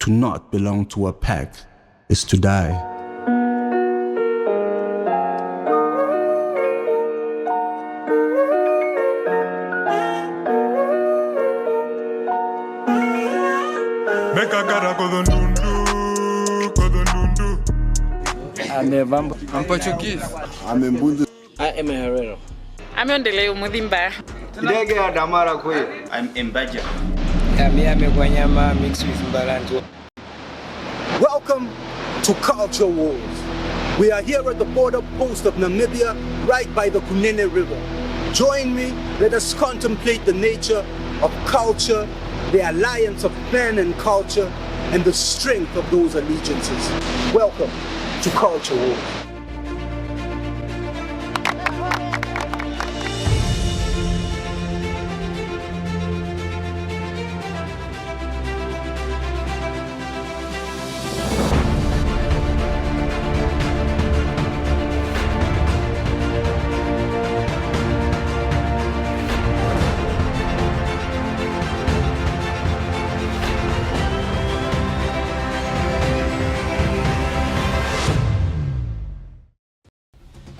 To not belong to a pack is to die. I'm Portuguese. I'm Mbundu. I am a Herrero. I'm Ondele Umudimba. I'm Embark. I'm mixed with Mbalanto. Welcome to Culture Wars. We are here at the border post of Namibia, right by the Kunene River. Join me, let us contemplate the nature of culture, the alliance of man and culture, and the strength of those allegiances. Welcome to Culture Wars.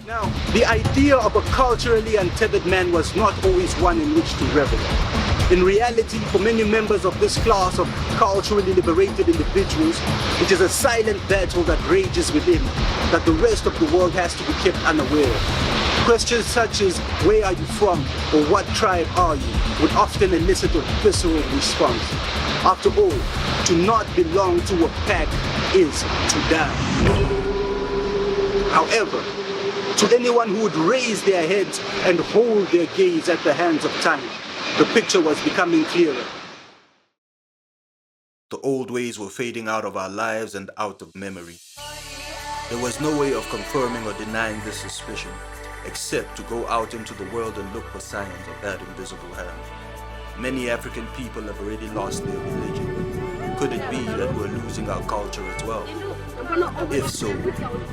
Now, the idea of a culturally untethered man was not always one in which to revel. In reality, for many members of this class of culturally liberated individuals, it is a silent battle that rages within, that the rest of the world has to be kept unaware of. Questions such as, where are you from, or what tribe are you, would often elicit a visceral response. After all, to not belong to a pack is to die. However, to anyone who would raise their heads and hold their gaze at the hands of time, the picture was becoming clearer. The old ways were fading out of our lives and out of memory. There was no way of confirming or denying this suspicion, except to go out into the world and look for signs of that invisible hand. Many African people have already lost their religion. Could it be that we're losing our culture as well? If so,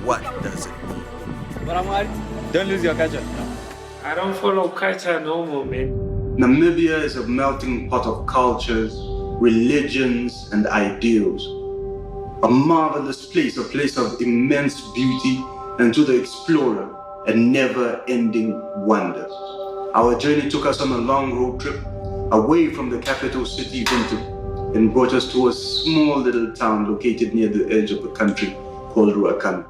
what does it mean? Don't lose your culture. I don't follow culture no more, man. Namibia is a melting pot of cultures, religions, and ideals. A marvelous place, a place of immense beauty, and to the explorer, a never-ending wonder. Our journey took us on a long road trip away from the capital city, Windhoek, and brought us to a small little town located near the edge of the country called Ruakana.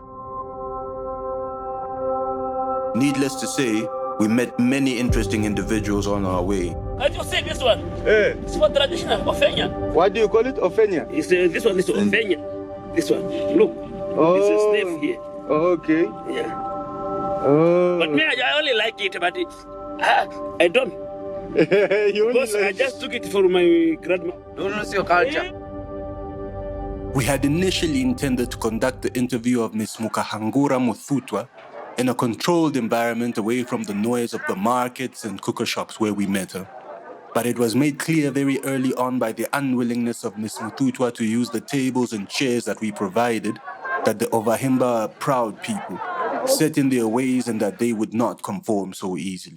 Needless to say, we met many interesting individuals on our way. Can't you see this one? Hey, This one traditional Ofenya. what do you call it? Ofenya? It's, this one is Ofenya. This one. Look. Oh, This is slave here. okay. Yeah. Oh. But me, I only like it, but it's, I don't. You only Because I like just took it for my grandma. Don't lose your culture. We had initially intended to conduct the interview of Ms. Mukahangura Muthutwa in a controlled environment away from the noise of the markets and cooker shops where we met her. But it was made clear very early on by the unwillingness of Ms. Muthutwa to use the tables and chairs that we provided that the OvaHimba are proud people, set in their ways, and that they would not conform so easily.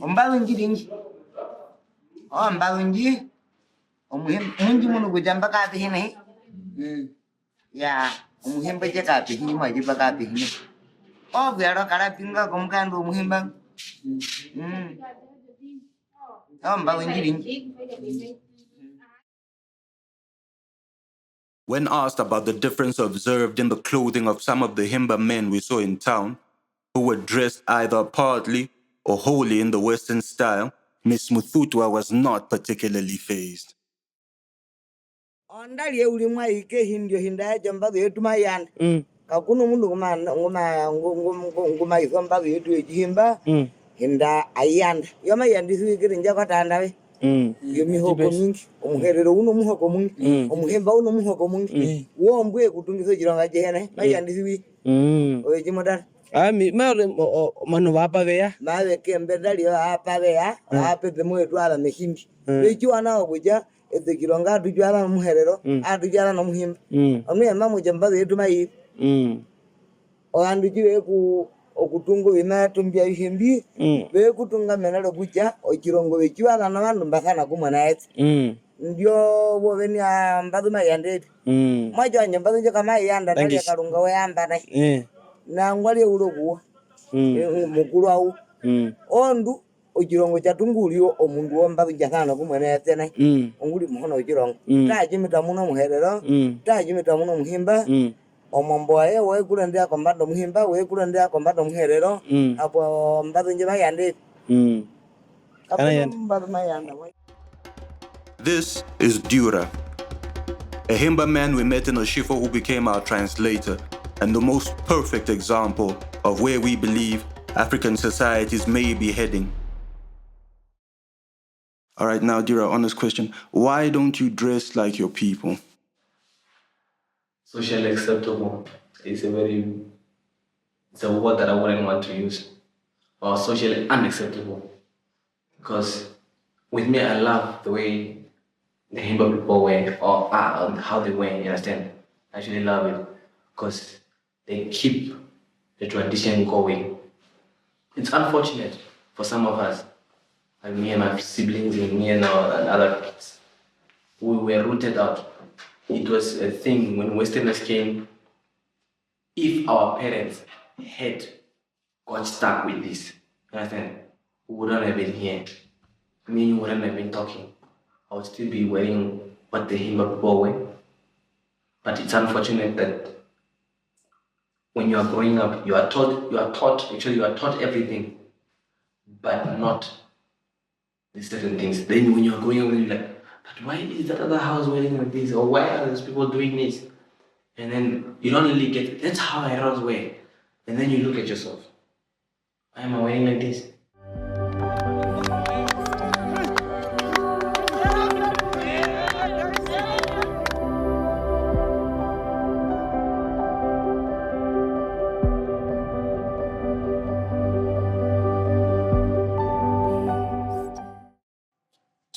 When asked about the difference observed in the clothing of some of the Himba men we saw in town, who were dressed either partly or wholly in the Western style, Miss Muthutwa was not particularly fazed. Kakuno mundu nguma isomba yetu ejihimba hinda ayanda yoma yandisi kirinja kwatanda we yomihoko mingi omuherero uno muhoko mungi omuhemba uno muhoko mungi wombwe kutungiso jironga jehene mayandisi wi ojimodar Ami mare manu wapa beya. Mawe kembedali apa beya apa demwetu ala mehindi beju ana obuja ezekironga dujala no muherero adujala no muhimba omwe mamu jamba yetu mai oandujiwe ku okutungo bina tumbya ihimbi be kutunga menalo buja okirongo bekiwala na bandu mbasana kumwana etse ndio boveni ambadu mayandeti mwajo nyambadu je kama yanda tali kalunga wayamba nai na ngwali ulokuwa mukulu au ondu ojirongo chatungulio omundu wambadu jakana kumwene yatena onguli muhono ojirongo tajimita muno muherero tajimita muno muhimba omombo aye we kulendea kombado muhimba we kulendea kombado muherero apo mbadu nje mayandeti This is Dura, a Himba man we met in Oshifo who became our translator and the most perfect example of where we believe African societies may be heading. All right, now, Dura, honest question. Why don't you dress like your people? Socially acceptable is a word that I wouldn't want to use. Or socially unacceptable. Because with me, I love the way the Himba people wear or how they wear, you understand? I actually love it because they keep the tradition going. It's unfortunate for some of us, like me and my siblings and me and other kids, we were rooted out. It was a thing when Westerners came, if our parents had got stuck with this, you understand? We wouldn't have been here. Me, you wouldn't have been talking. I would still be wearing what the Himba people wear. But it's unfortunate that when you are growing up, you are taught everything, but not these certain things. Then when you are growing up, you're like, but why is that other house wearing like this? Or why are those people doing this? And then you don't really get, that's how I was wear. And then you look at yourself. Why am I wearing like this?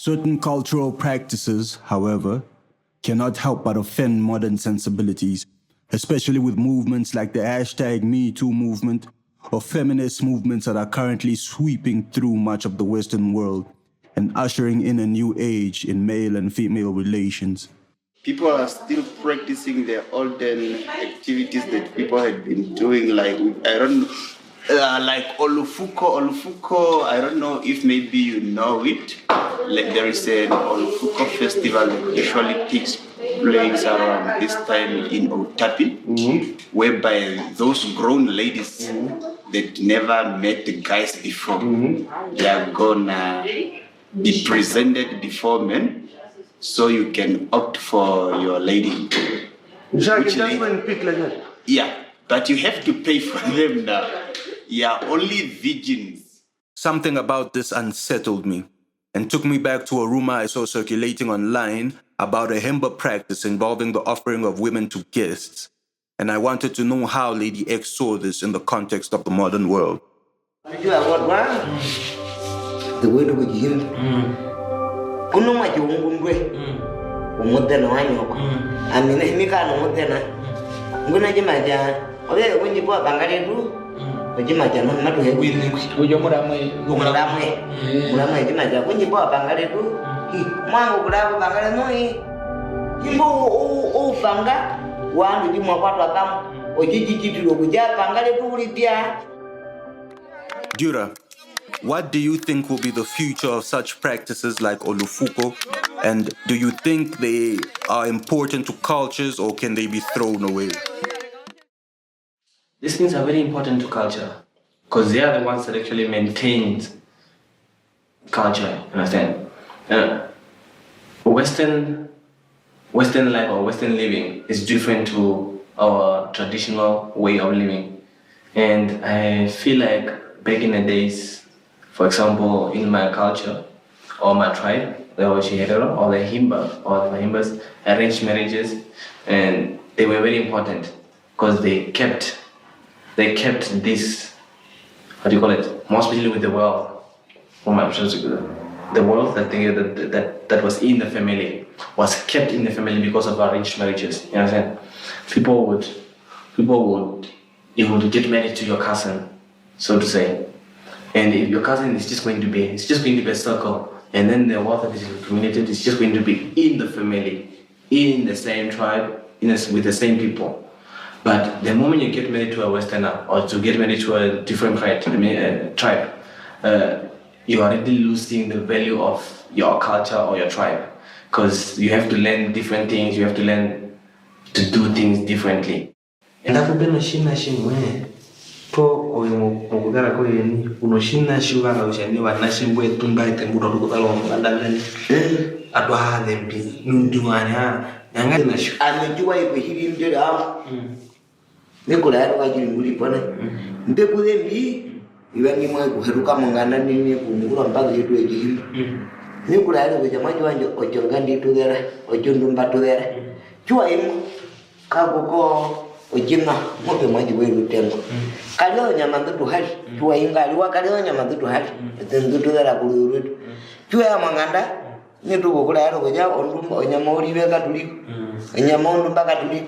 Certain cultural practices, however, cannot help but offend modern sensibilities, especially with movements like the #MeToo movement or feminist movements that are currently sweeping through much of the Western world and ushering in a new age in male and female relations. People are still practicing their olden activities that people had been doing, like like Olufuko, I don't know if maybe you know it. Like there is an Olufuko festival that usually takes place around this time in Otapi, whereby those grown ladies that never met the guys before, they are gonna be presented before men, so you can opt for your lady. Yeah, but you have to pay for them now. Yeah, only virgins. Something about this unsettled me and took me back to a rumor I saw circulating online about a Himba practice involving the offering of women to guests. And I wanted to know how Lady X saw this in the context of the modern world. The way we hear Jimaja no matu he ujo muramwe jimaja kunyi bo bangale tu mwangu kulabu bangale noi jimbo o banga wandu jimwa kwatu akamu ojijijitiro kuja bangale tu ulipia. Dura, what do you think will be the future of such practices like Olufuko, and do you think they are important to cultures or can they be thrown away? These things are very important to culture because they are the ones that actually maintain culture, understand? Western life or Western living is different to our traditional way of living. And I feel like back in the days, for example, in my culture or my tribe, the Oshihero or the Himba or the Himbas arranged marriages, and they were very important because they kept this, how do you call it, more especially with the wealth, the wealth that was in the family was kept in the family because of arranged marriages. You understand? People would get married to your cousin, so to say, and if your cousin is just going to be a circle, And then the wealth that is accumulated is just going to be in the family, in the same tribe, with the same people. But the moment you get married to a Westerner or to get married to a different tribe, you are already losing the value of your culture or your tribe, because you have to learn different things, you have to learn to do things differently. And that would be machine to mukugara ko yeni unoshina shuga ushani wanashingwe tumba itembudo tukalo ngandani atwa dempi nundumanya yanga na shu amejua iko hili ndio hapo nikula yaro wajiri muri pone mbeku dembi iwangi mwe kuheruka mungana nini kumugura mpaka yetu ejihimba nikula yaro kwa jamaji wanje ochongandi tugera ochundumba tugera chua imo kakoko ojima mobe mwaji weru tengo kalio nyama ndutu hali chua inga aliwa kalio nyama ndutu hali ndutu dara kuluru chua ya manganda nitu kukula yaro koja ondumba onyama oliwe katuliko onyama ondumba katuliko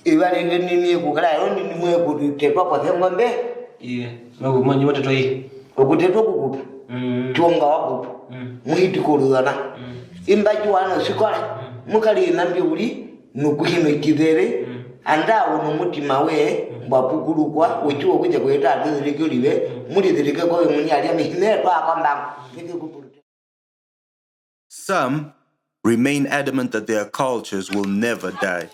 iwale nini kukala yaro nini mwe kutetwa kwa ngombe mago mwanyi wote toi okutetwa kukupa chonga wakupa muhiti kuludana imbaji wana sikola mukali nambi uli nukuhime kidere anda uno mutima we mbapugurukwa uchiwo kuja kweta adhirike liwe muri dhirike kwa muni ali mihime kwa kwamba Some remain adamant that their cultures will never die.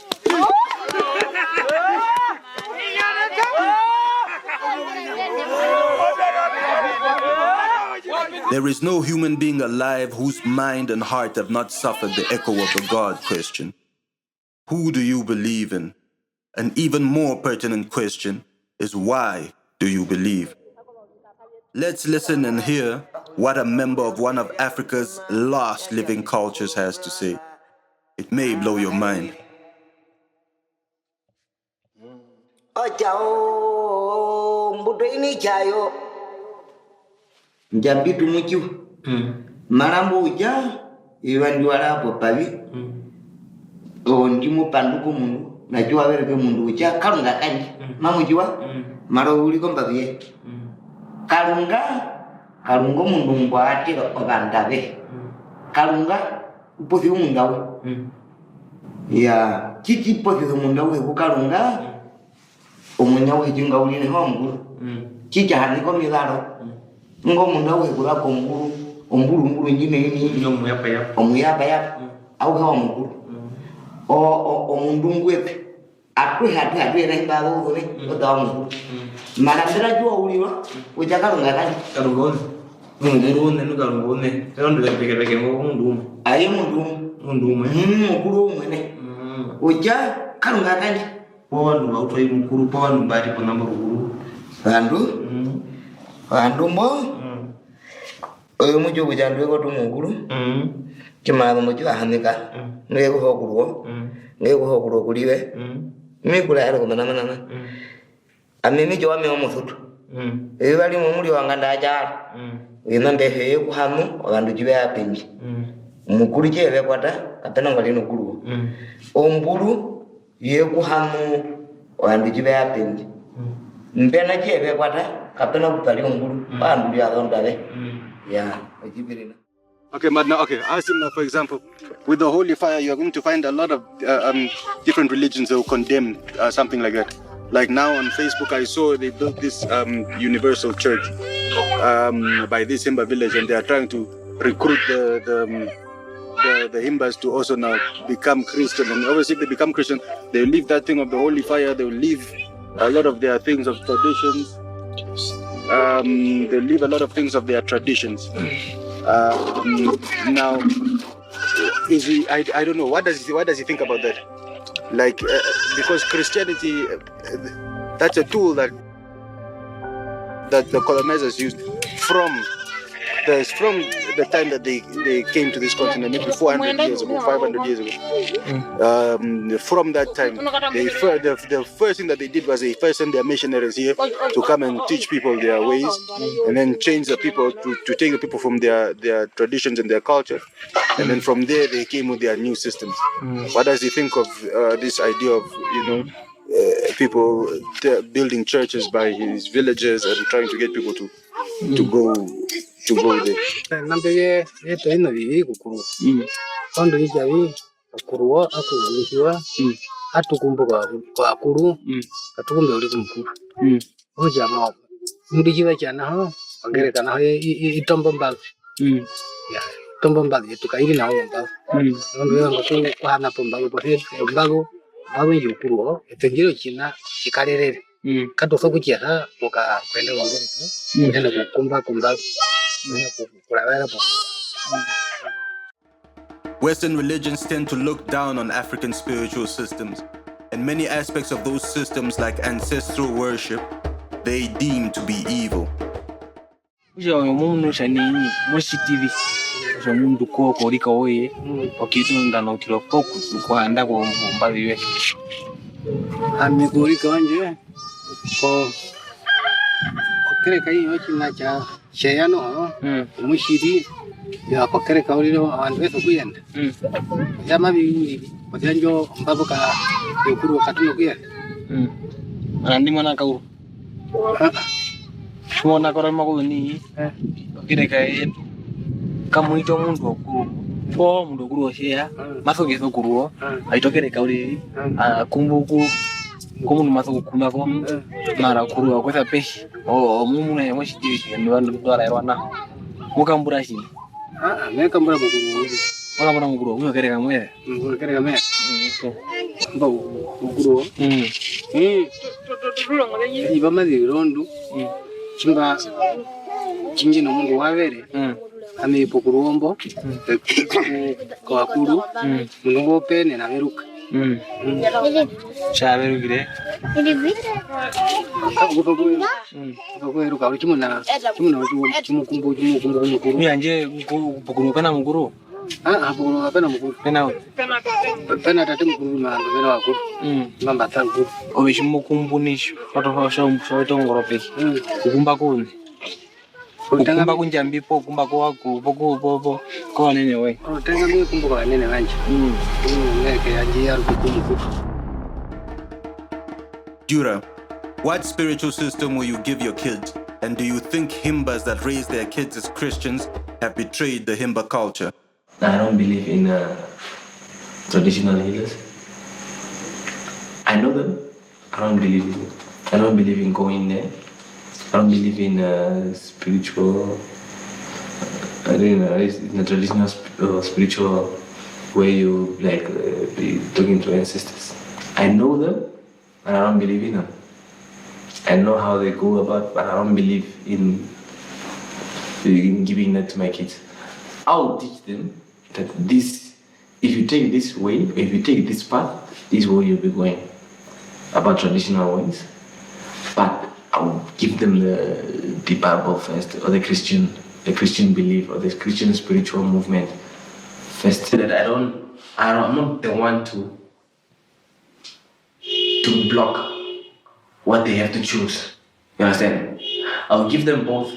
There is no human being alive whose mind and heart have not suffered the echo of the God question. Who do you believe in? An even more pertinent question is why do you believe? Let's listen and hear what a member of one of Africa's last living cultures has to say. It may blow your mind. Mbuto ini chayo njambitu muchu marambo uja iwandi walapo pavi ndimu panduko mundu najua wereke mundu uja kalunga kanji mamujiwa maro uliko mbaviye kalunga mundu mbwati obandabe kalunga upothi umundawe ya chichi pothi umundawe kukalunga omunyawe jinga ulini hombu chicha haniko milalo ngo mundawe kula komburu omburu njime ni omuyapa yapa au ha omukuru o mundu ngwepe atu era ibalo uri odamu marandira jua uliwa ujakalunga kali kalungone mundu nukalungone ndo lepeke mundu aye mundu mukuru mwene uja kalunga kali wandu bautwa mukuru pa wandu bati pa namba ruguru wandu mbo oyo mujo kujandwe ko tumukuru kimalo mujo ahanika ngeko hokuruo kuliwe mikula yaro kumanana amimi jo ame omufutu ebali mu muri wanganda ajala inambe he kuhamu abandu jibe apinji mukuru jebe kwata kapena ngalino kuruo omburu ye kuhamu abandu jibe apinji mbena jebe kwata kapena kupali omburu bandu ya londabe yeah ojibirina. Okay, but now, ask him now, for example, with the holy fire, you are going to find a lot of different religions that will condemn something like that. Like now on Facebook, I saw they built this universal church by this Himba village, and they are trying to recruit the Himbas to also now become Christian. And obviously, if they become Christian, they will leave that thing of the holy fire. They will leave a lot of their things of traditions. They leave a lot of things of their traditions. Now, is he? I don't know. What does he think about that? Like, because Christianity, that's a tool that the colonizers used from the time that they came to this continent, maybe 400 years ago, 500 years ago. From that time, the first thing that they did was they first sent their missionaries here to come and teach people their ways, and then change the people to take the people from their traditions and their culture, and then from there they came with their new systems. What does he think of this idea of people building churches by his villages and trying to get people to go Chubode. Nambe yeto ino vivi kukuru. Kondo hijavi kuruwa akugulishiwa. Atukumbu kwa kuru. Katukumbe uli kumkuru. Hoja mwa. Mudijiwa chana ho. Wangere kana ho itombo mbalu. Ya tombo mbalu yetu kaili na ho mbalu. Kondo yango tu kwa hanapo mbalu pohe mbalu. Mbalu yukuru ho. Etenjiro china chikarere. Kato soku chiasa muka kwenda wangere tu. Kwenda kukumba kumbalu. Western religions tend to look down on African spiritual systems, and many aspects of those systems, like ancestral worship, they deem to be evil. Ya kokere kaulilo anwezo kuyenda. Yama biwili. Wajanjo mbabu ka yukuru wakatuno kuyenda. Anandi mana kau. Semua korang mahu ni. Kira kaya kamu itu mundu okuru. Po mundu okuru osia. Masuk ke okuru. Aito kira kau ni. Kumbuku. Como no mato kuna ko. Mara okuru ako sa peshi. Mumu na yamo shiti. Ndio ndo ara wana. Mukambura shi. Mekambura mukuru. Mukambura mukuru. Uyo kere kamwe. Kere kamwe. Mukuru. Iba mazi rondo. Chimba chinji no mungu wavere. Ame pokurombo. Kwa kuru. Mungu pene na veruka. Shaveru gire. Kueruka chimuna chimukumbu mukuru. Miyanje pokuru pena mukuru. Pokuru pena mukuru. Pena tate mukuru na pena wakuru. Mamba tangu. Obishi mukumbu nisho. Foto foto ngorope. Kukumba kuni. Kukumba kunjambi po kumba ko waku poko ko nene we. Tenga mi kumbu ko nene wanje. Ngeke anje yaru kukumbu. Jura, what spiritual system will you give your kids? And do you think Himbas that raise their kids as Christians have betrayed the Himba culture? I don't believe in traditional healers. I know them. I don't believe in going there. I don't believe in spiritual. I don't know. In a traditional spiritual way, you be talking to ancestors. I know them, and I don't believe in them. I know how they go about, but I don't believe in giving that to my kids. I'll teach them that this, if you take this way, if you take this path, this is where you'll be going, about traditional ways. But I'll give them the Bible first, or the Christian belief, or the Christian spiritual movement first. So that I'm not the one to block what they have to choose. You understand? I'll give them both.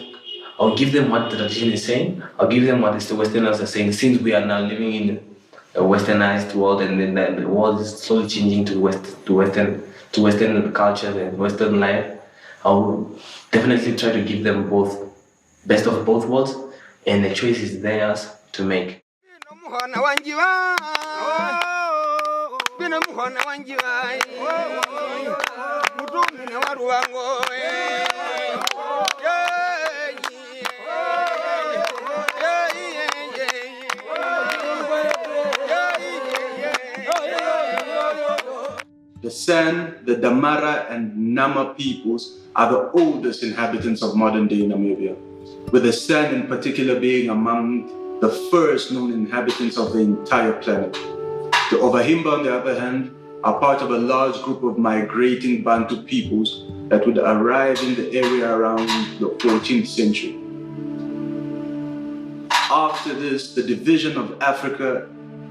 I'll give them what the tradition is saying. I'll give them what the Westerners are saying. Since we are now living in a westernized world, and then the world is slowly changing to Western culture and Western life, I'll definitely try to give them both, best of both worlds, and the choice is theirs to make. The San, the Damara, and Nama peoples are the oldest inhabitants of modern-day Namibia, with the San in particular being among the first known inhabitants of the entire planet. The OvaHimba, on the other hand, are part of a large group of migrating Bantu peoples that would arrive in the area around the 14th century. After this, the division of Africa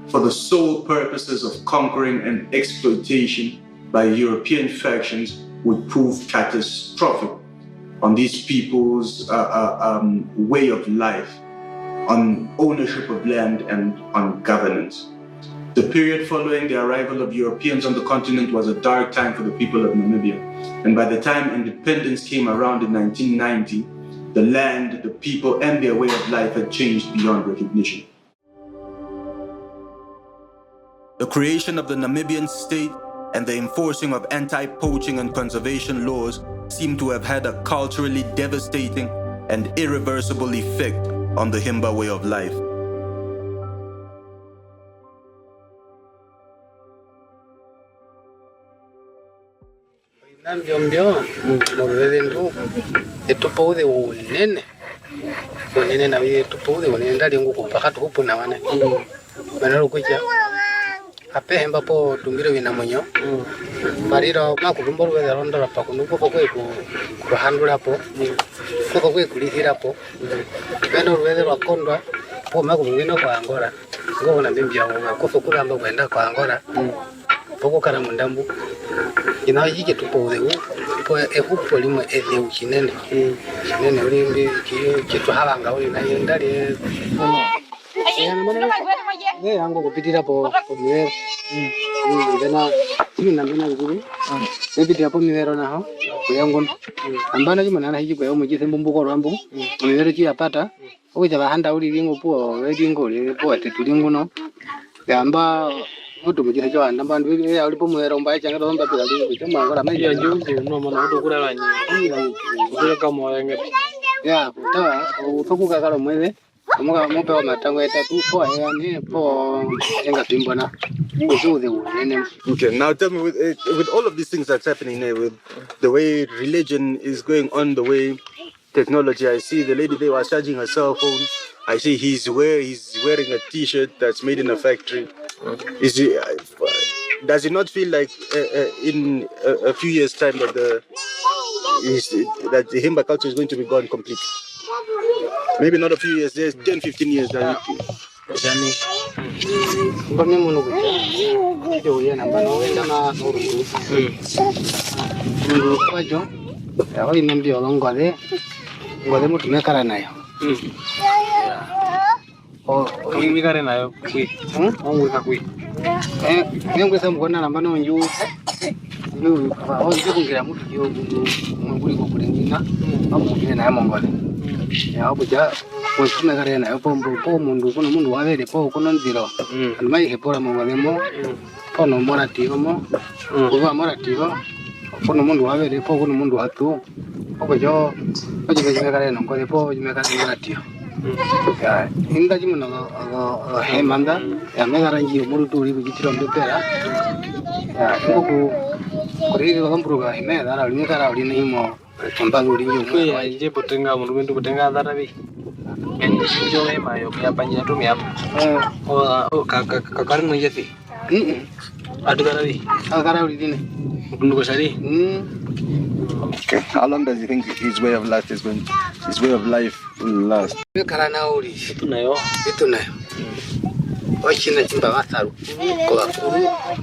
for the sole purposes of conquering and exploitation by European factions would prove catastrophic on these people's way of life, on ownership of land, and on governance. The period following the arrival of Europeans on the continent was a dark time for the people of Namibia. And by the time independence came around in 1990, the land, the people, and their way of life had changed beyond recognition. The creation of the Namibian state and the enforcing of anti-poaching and conservation laws seem to have had a culturally devastating and irreversible effect on the Himba way of life. Nambio murendo etupaude unene unene na we etupaude unene ndali ngukupa hatu hupo na wane manalo kuja apehemba po tumbiro wina monyo mariro makulumbo lwe rondola pa kunuko kwe kuhandula po koko kwe kulithira po beno lwe lwa kondwa po makulungino kwa Angola ngo na bimbia ko fokula kwenda kwa Angola poko kana mundambu ina yike tupaude po ehupo limwe edeu kinene kinene ulimbi kitu halanga uli na ndali yango kupitira po miwero ndena nambena nguru sepitira po miwero naho kuyango ambana chimana na hiji kwa mujise mbumbuko rambu miwero chi apata uja bahanda uli lingo po welingo le po tetulingo no yamba mutu mujise jo anda bandu ya uli po miwero mbaye changa do mba pila lingo chama ngora mai ya njungu no mana uto kula lanyi kula kama wenge ya utawa utokuka kalo mweze Okay, now tell me, with all of these things that's happening there, with the way religion is going on, the way technology, I see the lady there was charging her cell phone. I see he's wearing a T-shirt that's made in a factory. Does it not feel like in a few years' time that the Himba culture is going to be gone completely? Maybe not a few years, there's 10, 15 years. ya abuja wesime kare na pombo po mundu kuno mundu wabere po kuno nziro almai hepora mongolemo pono mora tigomo kuva mora tigo kuno mundu wabere po kuno mundu hatu okojo ojibe kare no ko po jime kare mora tigo ya inda jimuno hemanda ya megarangi muri turi bigitiro mbepera ya ngoku kuri ngomburuga hemeda ala limekara uli nimo Embark uri ya je potenga mundu wendu potenga darabi endi sinjo ema yo ya panya tu miap kakar mo yesi adu darabi kakara uri dine mundu ko sari okay, how long does he think his way of life will last? Kara na uri itu nayo ochina chimba wasaru ko bakuru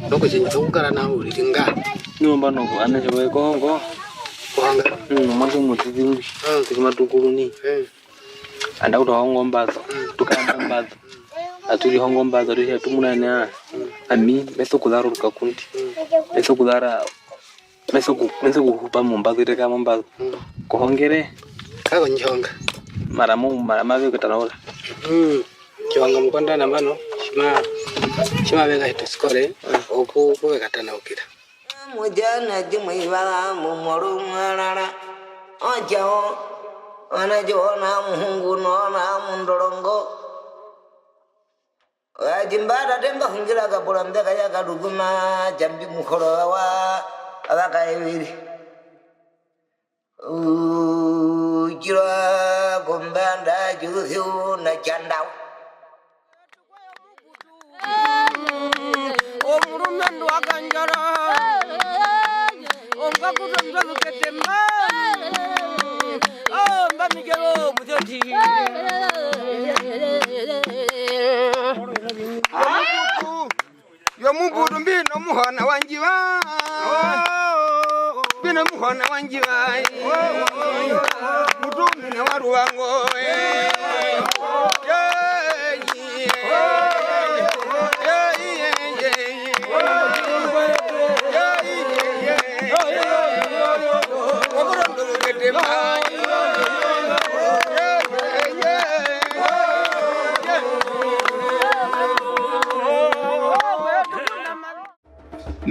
noko chenye kara na uri tinga nyumba noko anaje we kongo kuhanga mwanzo mutizimbi tikima tukuluni anda kuto hongombazo tukanda mbazo atuli hongombazo risha tumunana ami meso kudaro rukakundi meso kudara meso kuhupa mumbazo teka mumbazo kuhongere kako njonga marama vyo katanaola kiwanga mkwanda na mano shima vega hito skore oku vega katana ukira mujana jumuiva mumoru marara ojao anajona mungu nona mundorongo ajimbara temba hungira kapula mbeka ya kaduguma jambi mukoro wa abaka eviri ujira gombanda juthu na chandau omurumendo akanjara onga kutomba luketemba mba migero mutoti yo mubudu mbino muhona wanjiwa bino muhona wanjiwa mutumine waruwango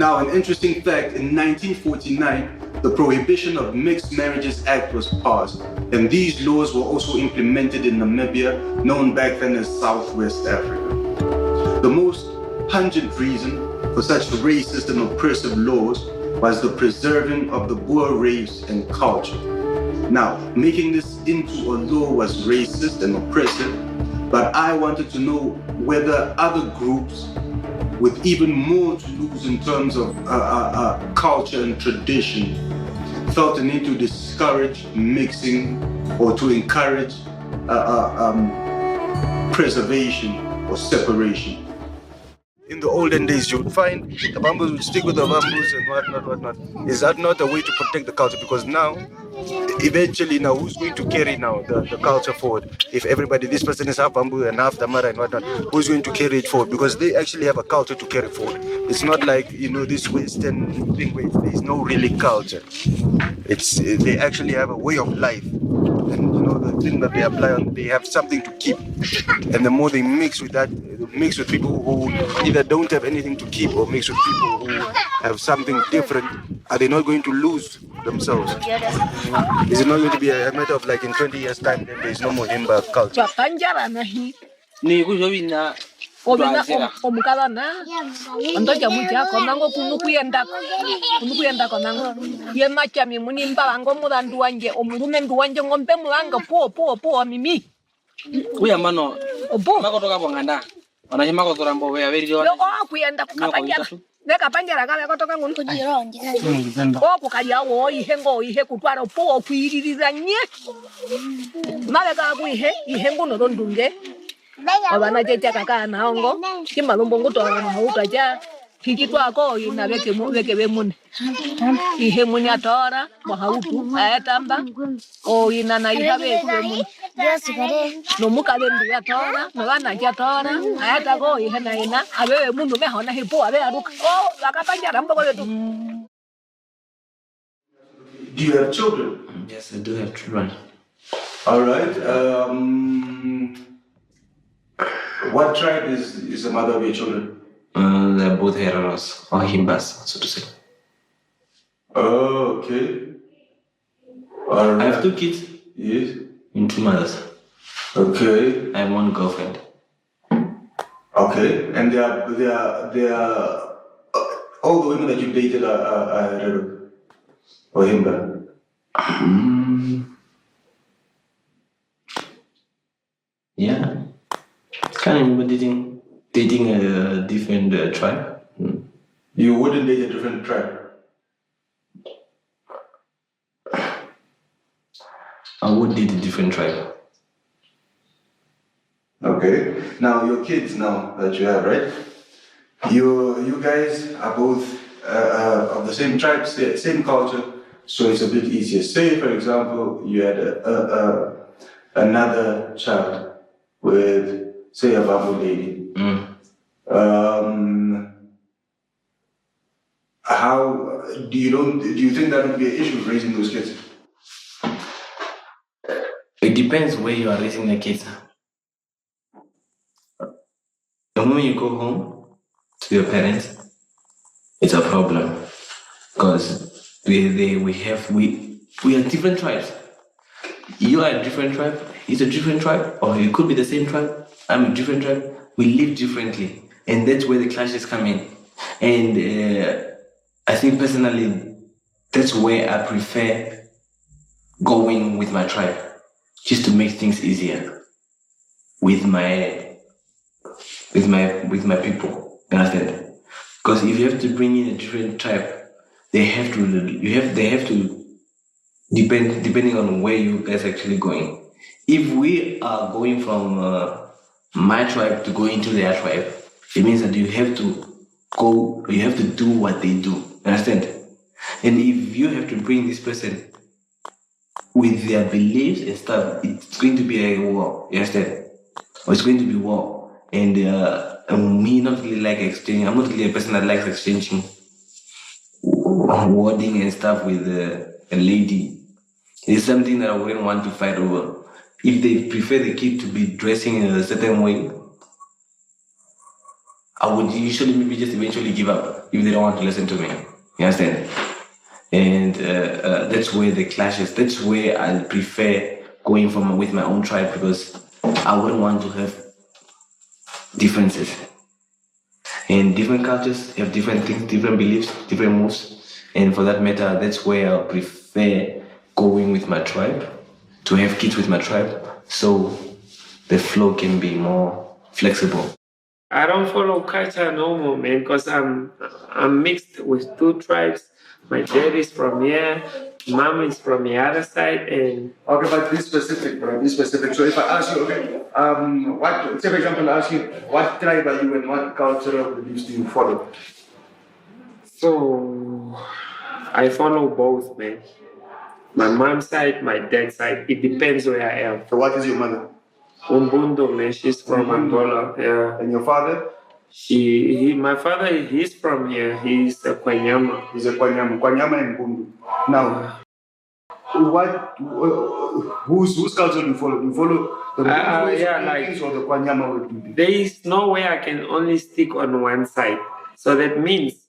Now, an interesting fact, in 1949, the Prohibition of Mixed Marriages Act was passed, and these laws were also implemented in Namibia, known back then as Southwest Africa. The most pungent reason for such racist and oppressive laws was the preserving of the Boer race and culture. Now, making this into a law was racist and oppressive, but I wanted to know whether other groups with even more to lose in terms of culture and tradition felt the need to discourage mixing or to encourage preservation or separation. In the olden days, you would find the bamboos would stick with the bamboos and whatnot. Is that not a way to protect the culture? Because now, eventually now, who's going to carry now the culture forward? If everybody, this person is half bamboo and half tamara and whatnot, who's going to carry it forward? Because they actually have a culture to carry forward. It's not like, you know, this Western thing where there's no really culture. They actually have a way of life. And you know, the thing that they apply on, they have something to keep. And the more they mix with that, mix with people who either don't have anything to keep or mix with people who have something different, are they not going to lose themselves? Is it not going to be a matter of like in 20 years' time, then there's no more Himba culture? Omukabana ondoja muja konango kunukuyenda konango ye machami munimba bango mudandu wanje omurume ndu wanje ngombe mulanga po mimi uyambano makotoka bonganda onaje makotora mbo we aberi yo kuyenda kukapanjara neka panjara kale kotoka ngunu kujironje kukalia wo ihe kutwara po kuiriranye male ka ihe nguno rondunge abana jeje kaka naongo kimalombo ngutora mahuta ja kijitwa ko ina beke bemune ihe munya tora mahautu ayatamba o ina na ihabe kubemune no mukale ndu ya tora no bana ja tora ayata ko ihe na ina abewe mundu mehona hipo abe aruka o akapanja mbogo yetu. Do you have children? Yes, I do have children. All right. What tribe is the mother of your children? They're both Hereros or Himbas, so to say. Oh, okay. All right. I have 2 kids. Yes. And 2 mothers. Okay. I have 1 girlfriend. Okay. And they are all the women that you dated are Herero or Himba? Yeah. Kind of remember dating a different tribe. You wouldn't date a different tribe? I would date a different tribe. Okay. Now your kids now that you have, right? You guys are both of the same tribe, same culture, so it's a bit easier. Say, for example, you had another child with, say, a Bambu lady. How do you think that would be an issue raising those kids? It depends where you are raising the kids. The moment you go home to your parents, it's a problem because we are different tribes. You are a different tribe, he's a different tribe, or it could be the same tribe. I'm a different tribe. We live differently, and that's where the clashes come in. And I think personally, that's where I prefer going with my tribe, just to make things easier with my people. Understand? Because if you have to bring in a different tribe, they have to depending on where you guys are actually going. If we are going from my tribe to go into their tribe, it means that you have to do what they do. Understand? And if you have to bring this person with their beliefs and stuff, it's going to be a war. You understand? Or it's going to be war. And me not really like exchanging. I'm not really a person that likes exchanging wording and stuff with a lady. It's something that I wouldn't want to fight over. If they prefer the kid to be dressing in a certain way, I would usually maybe just eventually give up if they don't want to listen to me. You understand? And that's where the clashes. That's where I prefer going with my own tribe, because I wouldn't want to have differences. And different cultures have different things, different beliefs, different moves. And for that matter, that's where I prefer going with my tribe, to have kids with my tribe, so the flow can be more flexible. I don't follow culture no more, man, because I'm mixed with 2 tribes. My dad is from here, mom is from the other side, and Okay, but be specific, bro. Be specific. So if I ask you, okay, what? Say for example, I ask you, what tribe are you and what cultural beliefs do you follow? so I follow both, man. My mom's side, my dad's side. It depends where I am. So what is your mother? Umbundo, man. She's from Angola. Yeah. And your father? My father, he's from here. He's a Kwanyama. He's a Kwanyama. Kwanyama and Bundu. Now, whose culture do you follow? Do you follow the Bundu or the Kwanyama way? There is no way I can only stick on one side. So that means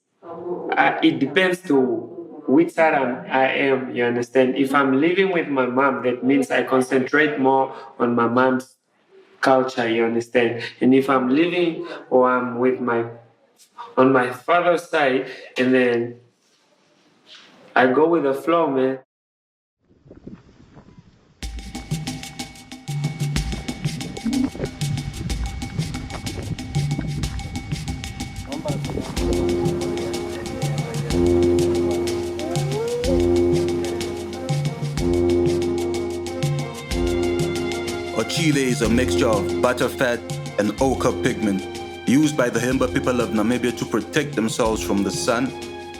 it depends to which side I am, you understand? If I'm living with my mom, that means I concentrate more on my mom's culture, you understand? And if I'm living or I'm with on my father's side, and then I go with the flow, man. Ochile is a mixture of butterfat and ochre pigment used by the Himba people of Namibia to protect themselves from the sun,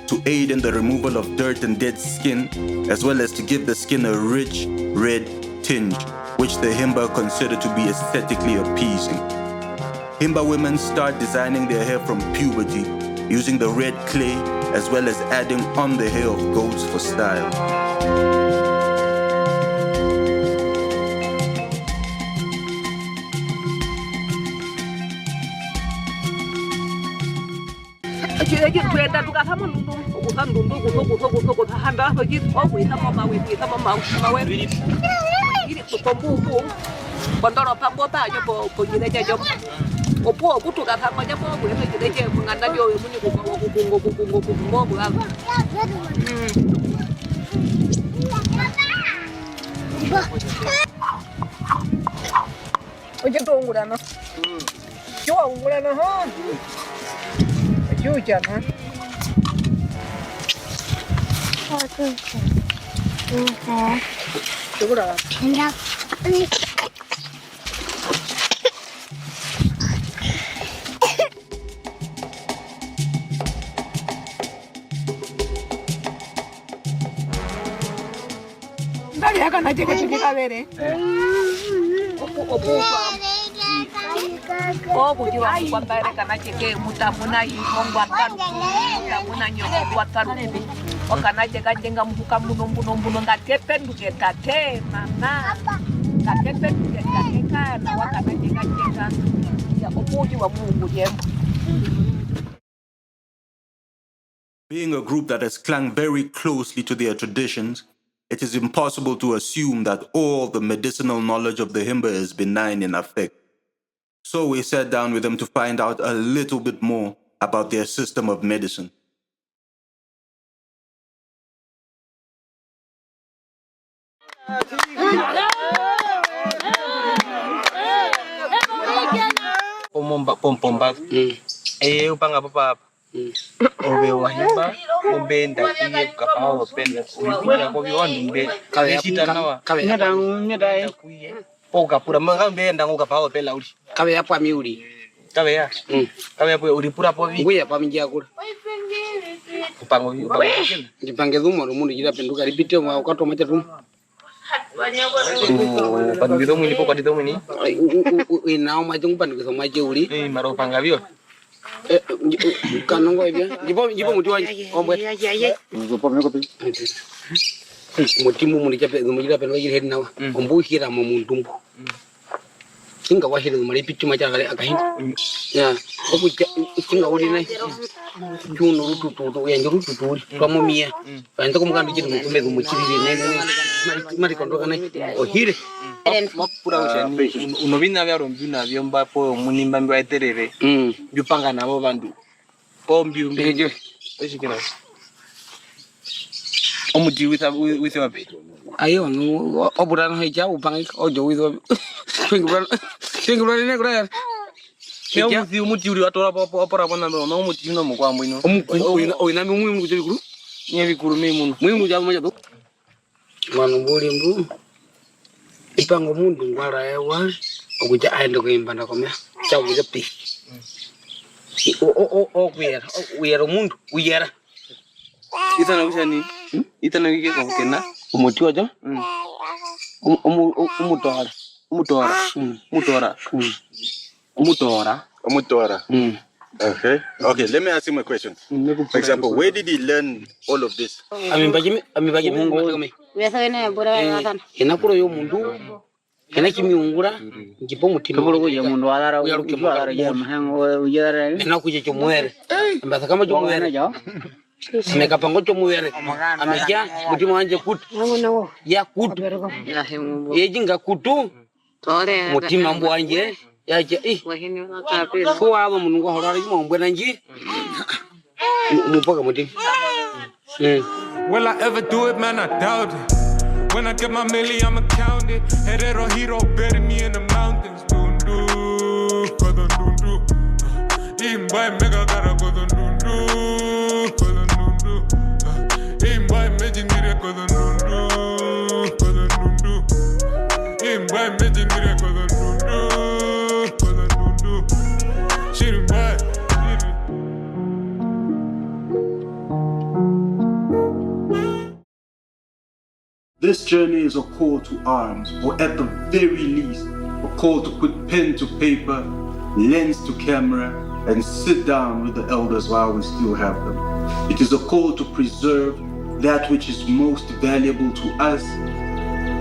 to aid in the removal of dirt and dead skin, as well as to give the skin a rich red tinge, which the Himba consider to be aesthetically appeasing. Himba women start designing their hair from puberty, using the red clay as well as adding on the hair of goats for style. Being a group that has clung very closely to their traditions, it is impossible to assume that all the medicinal knowledge of the Himba is benign in effect. So we sat down with them to find out a little bit more about their system of medicine. Upang apa OvaHimba, umbenda kuye kapawa penda kuya kwa viwanda kuye poka pura manga mbenda ngokapawa pela uli kabe hapo amiuli kabe hapo uli pura po vi kuya pa mingia kula upango ndipange dhumo rumundu jira penduka ripite ukato macha tum pangido mwini po kwadido mwini inao macha ngupandikizo macha uli maro pangavyo kanongo hivyo jipo muti waje ombwe Zopo meko pi. muti mu muri chape zumujira penwa jira hedna ombu hira mu mundumbu Kinga wahiri umari pichu macha akahinda. Ya, oku kinga uri nai. Chuno rututu ya njurututu kwa mumia. Anda kumukanda chiri mukumezo muchirire nene. Mari kondoka nai. Ohire. Mapura ushani unovina vya rombi na vyomba po munimba mbi waiterere. Byupanga nabo bandu. Pombi umbeje. Eshikira. Omuti with wapi? Ayo obura no heja upanga ojo with wapi. Singura ne kura. Umuti uri watora pora bona no umuti no mukwambo ino. Oina mimi mukujiri kuru. Nyebi kuru mimi muno jabo maja to. Manu boli mbu. Ipango mundu ngwara ewa okuja aenda kuimbanda komya. Chawo kuja pi. Uyera mundu uyera. Itana kushani. Itana kike kwa kena. Umuti wajo? Umutora. Okay, let me ask him a question. For example, where did he learn all of this? Amibagi mungu kame. Inakuro yo mundu. Kenaki miungura ngipo mutima. Kabulu kuja mundu alara ya mahengo ujara. Inakuje chomwere. Mbasa kama chomwere. Amekapango chomwere. Ameja mutima wanje kutu. Ya kutu. Yejinga kutu. Mutima mbu wanje. Yaje kwa aba mungu horari mombe nanji mupoka mutima. Will I ever do it, man? I doubt it. When I get my milli, I'ma count it. Herero hero bury me in the mountains. Dundu, kodon dundu. Imbai mega gara kodon dundu, kodon dundu. Imbai mejingire kodon dundu, kodon dundu. Imbai mejingire kodon dundu. This journey is a call to arms, or at the very least, a call to put pen to paper, lens to camera, and sit down with the elders while we still have them. It is a call to preserve that which is most valuable to us,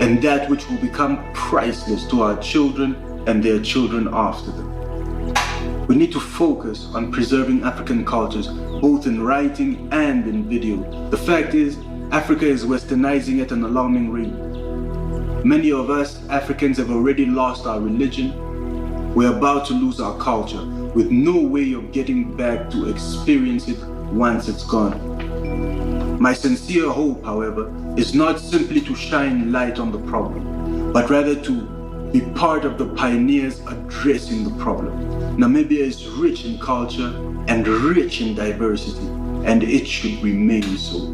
and that which will become priceless to our children and their children after them. We need to focus on preserving African cultures, both in writing and in video. The fact is, Africa is westernizing at an alarming rate. Many of us Africans have already lost our religion. We're about to lose our culture, with no way of getting back to experience it once it's gone. My sincere hope, however, is not simply to shine light on the problem, but rather to be part of the pioneers addressing the problem. Namibia is rich in culture and rich in diversity, and it should remain so.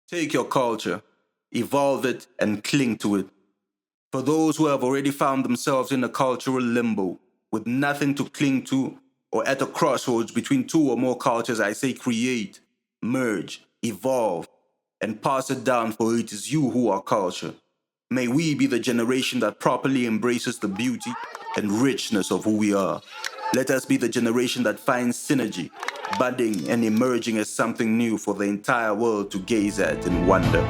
Take your culture, evolve it, and cling to it. For those who have already found themselves in a cultural limbo, with nothing to cling to, or at a crossroads between two or more cultures, I say create, merge, evolve, and pass it down, for it is you who are culture. May we be the generation that properly embraces the beauty and richness of who we are. Let us be the generation that finds synergy, budding and emerging as something new for the entire world to gaze at in wonder.